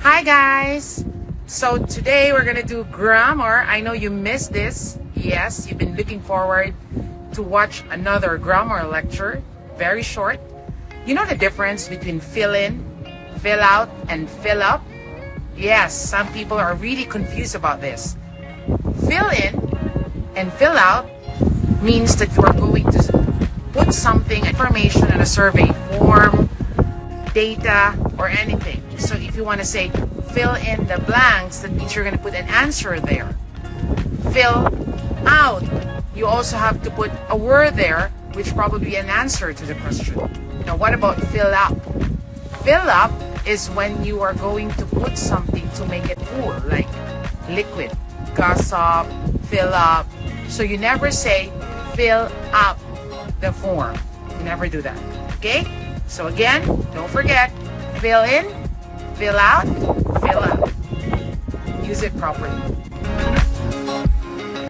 Hi guys! So today we're gonna do grammar. I know you missed this. Yes, you've been looking forward to watch another grammar lecture. Very short. You know the difference between fill in, fill out, and fill up? Yes, some people are really confused about this. Fill in and fill out means that you are going to put something, information in a survey form, data, or anything. So if you want to say fill in the blanks, that means you're going to put an answer there. Fill out, you also have to put a word there, which probably an answer to the question. Now what about fill up? Fill up is when you are going to put something to make it full, like liquid, gossip, fill up. So you never say fill up the form. You never do that. Okay? So again, don't forget, fill in, fill out, fill up. Use it properly.